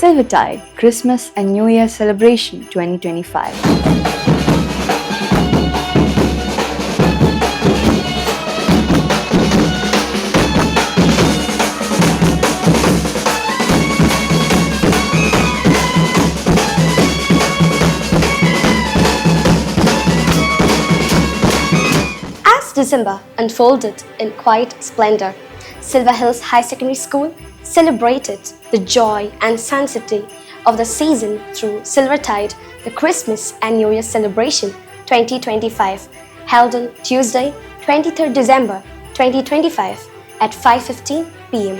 Silvertide Christmas and New Year Celebration 2025. As December unfolded in quiet splendor, Silver Hills High Secondary School celebrated the joy and sanctity of the season through Silvertide, the Christmas and New Year celebration 2025, held on Tuesday, 23rd December 2025 at 5:15 p.m.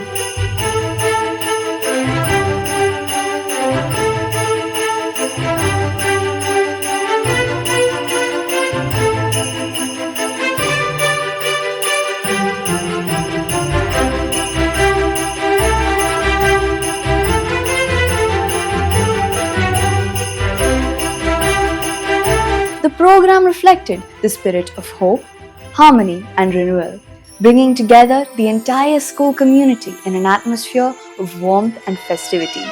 The program reflected the spirit of hope, harmony, and renewal, bringing together the entire school community in an atmosphere of warmth and festivity.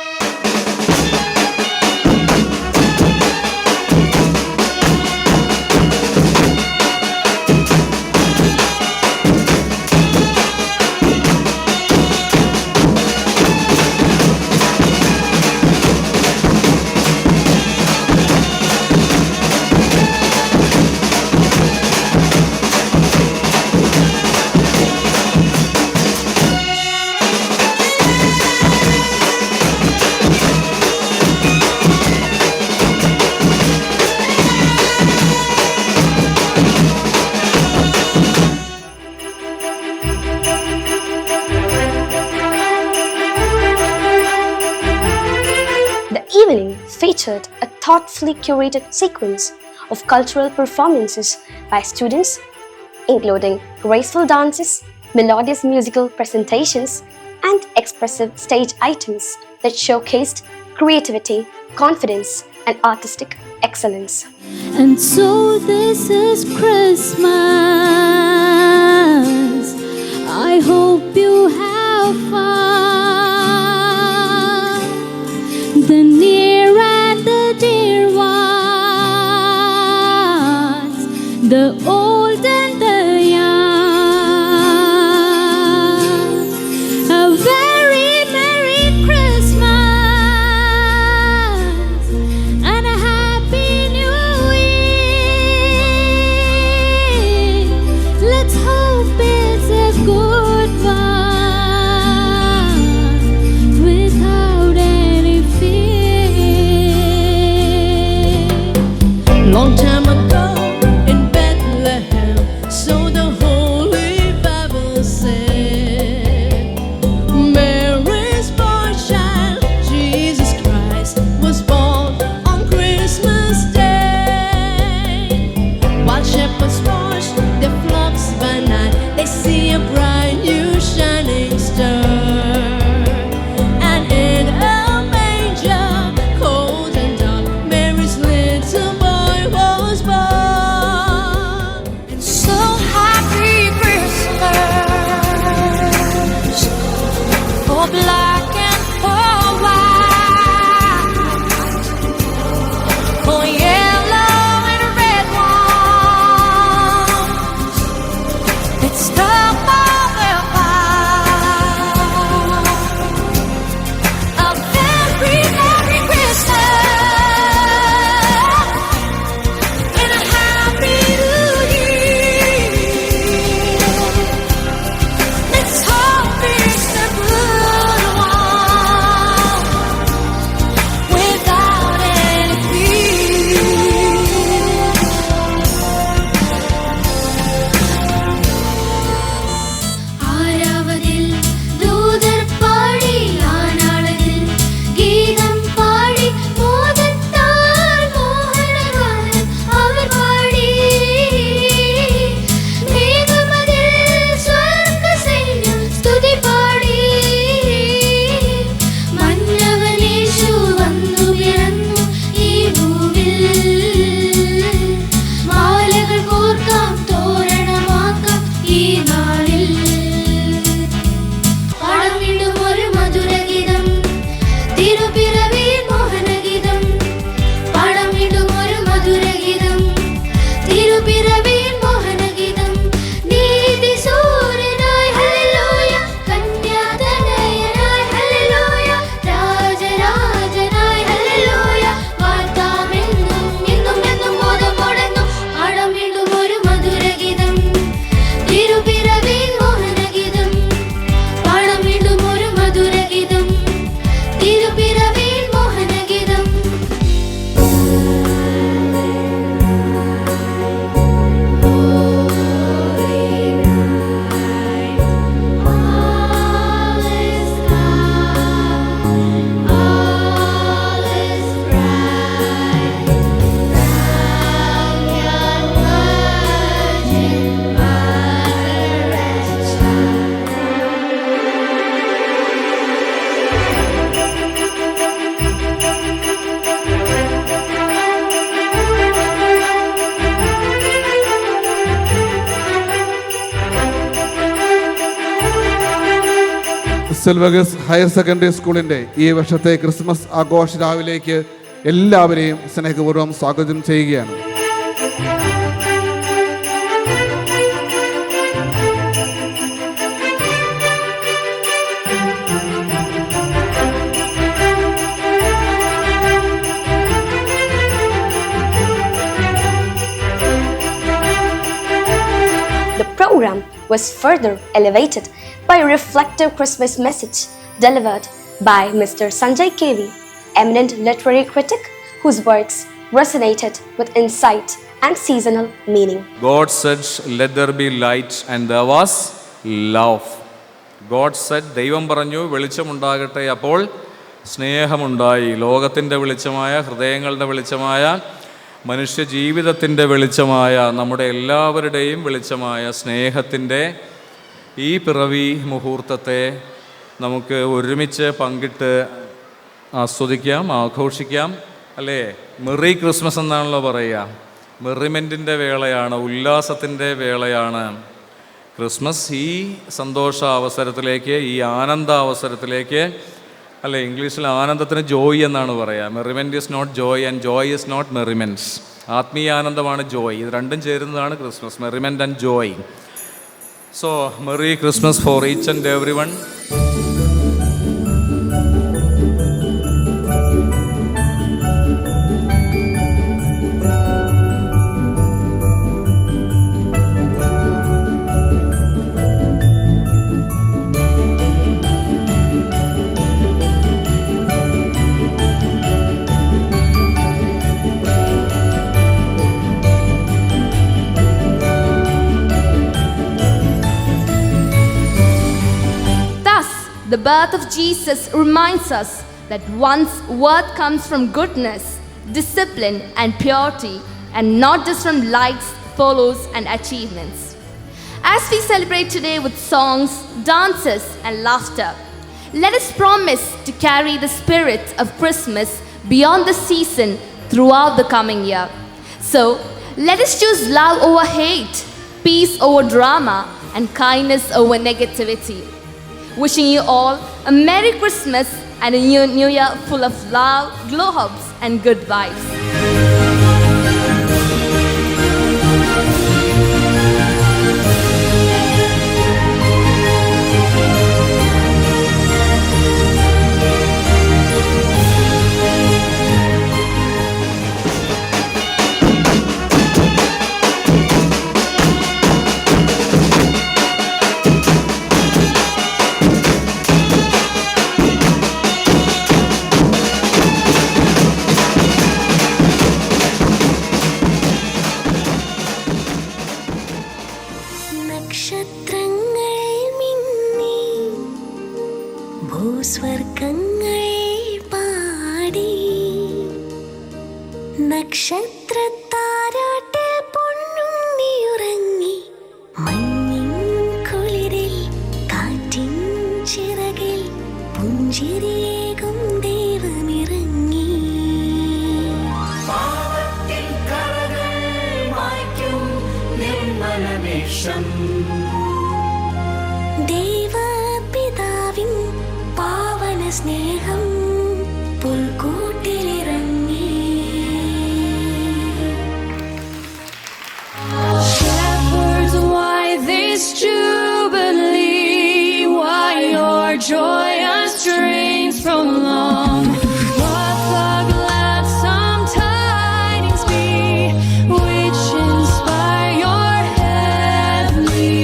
The evening featured a thoughtfully curated sequence of cultural performances by students, including graceful dances, melodious musical presentations, and expressive stage items that showcased creativity, confidence, and artistic excellence. And so this is Christmas. I hope you have fun. The near and the dear ones, the old and the young. A very Merry Christmas and a Happy New Year. Let's hope it's a good one without any fear. Long time ago in Bethlehem, so the Holy Bible said, Mary's boy child, Jesus Christ, was born on Christmas Day. While shepherds watch their flocks by night, they see a bright new shining star. And in a manger, cold and dark, Mary's little boy was born. So happy Christmas for black and for white, for yellow and red ones. It's the mother pie. A very Merry Christmas and a Happy New Year. Let's hope it's a good one silver hills higher secondary സ്കൂളിൻ്റെ ഈ വർഷത്തെ Christmas ആഘോഷ രാവിലേക്ക് എല്ലാവരെയും സ്നേഹപൂർവ്വം സ്വാഗതം ചെയ്യുകയാണ്. The program was further elevated by a reflective Christmas message delivered by Mr. Sanjay KV, eminent literary critic whose works resonated with insight and seasonal meaning. God said, "Let there be light," and there was love. God said, ദൈവം പറഞ്ഞു വെളിച്ചമുണ്ടാകട്ടെ, അപ്പോൾ സ്നേഹമുണ്ടായി. ലോകത്തിൻ്റെ വെളിച്ചമായ, ഹൃദയങ്ങളുടെ വെളിച്ചമായ, മനുഷ്യ ജീവിതത്തിൻ്റെ വെളിച്ചമായ, നമ്മുടെ എല്ലാവരുടെയും വെളിച്ചമായ സ്നേഹത്തിൻ്റെ ഈ പിറവി മുഹൂർത്തത്തെ നമുക്ക് ഒരുമിച്ച് പങ്കിട്ട് ആസ്വദിക്കാം, ആഘോഷിക്കാം, അല്ലേ? മെറി ക്രിസ്മസ് എന്നാണല്ലോ പറയുക. മെറിമെൻറ്റിൻ്റെ വേളയാണ്, ഉല്ലാസത്തിൻ്റെ വേളയാണ് ക്രിസ്മസ്. ഈ സന്തോഷ അവസരത്തിലേക്ക്, ഈ ആനന്ദ അവസരത്തിലേക്ക്, അല്ലേ? ഇംഗ്ലീഷിൽ ആനന്ദത്തിന് ജോയ് എന്നാണ് പറയുക. Merriment is not joy and joy is not merriments. ആത്മീയ ആനന്ദമാണ് ജോയ്. ഇത് രണ്ടും ചേരുന്നതാണ് Christmas, merriment and joy. So merry Christmas for each and every one. The birth of Jesus reminds us that one's worth comes from goodness, discipline, and purity, and not just from likes, follows, and achievements. As we celebrate today with songs, dances, and laughter, let us promise to carry the spirit of Christmas beyond the season throughout the coming year. So, let us choose love over hate, peace over drama, and kindness over negativity. Wishing you all a Merry Christmas and a new year full of love, glow hopes, and good vibes. നക്ഷത്രത്താരാട്ടിൽ പൊന്നുണ്ണിയുറങ്ങി മഞ്ഞിൻ കുളിരിൽ കാറ്റിൻ ചിറകിൽ പുഞ്ചിരിയേകും ദൈവമിറങ്ങി പാവത്തിൽ കറകൾ മായ്ക്കും നിർമ്മലവേഷം ദൈവപിതാവിൻ പാവന സ്നേഹം പുൽക്കൂട്ടിലിറങ്ങി. Shepherds, why this jubilee? Why your joyous strains prolong? What the gladsome tidings be, which inspire your heavenly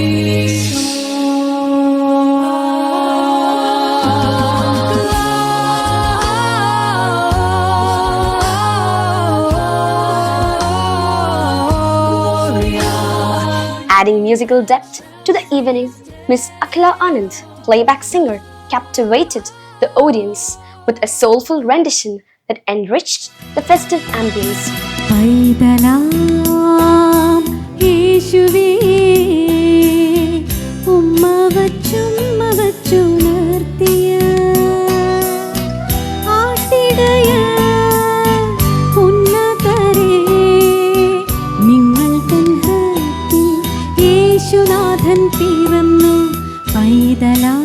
Adding musical depth to the evening, Miss Akhila Anand, playback singer, captivated the audience with a soulful rendition that enriched the festive ambience. പൈതലാം യേശുവേ ഉമ്മ വച്ചുണർത്തിയ ആട്ടിടയ ഉന്നതരേ നിങ്ങൾ തൻ ഹൃത്തിൽ യേശുനാഥൻ പിറന്നു പൈതലാം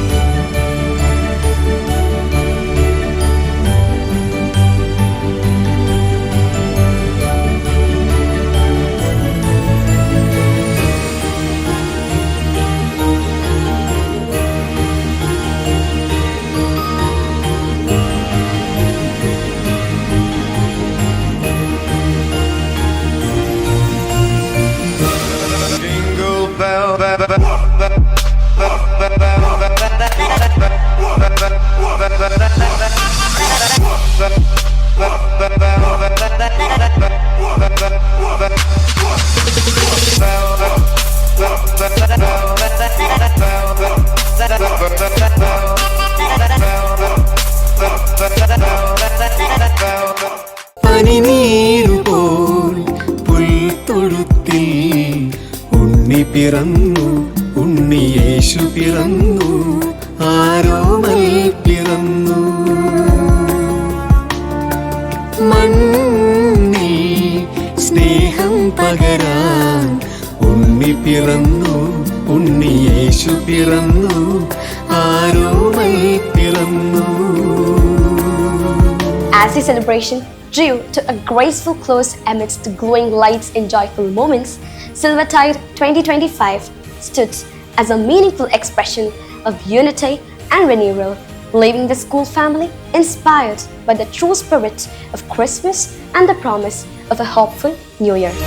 ഉണ്ണി പിറന്നു, ഉണ്ണിയേശു പിറന്നു, ആരോമൽ പിറന്നു. As the celebration drew to a graceful close amidst the glowing lights and joyful moments, Silvertide 2025 stood as a meaningful expression of unity and renewal, leaving the school family inspired by the true spirit of Christmas and the promise of a hopeful New Year.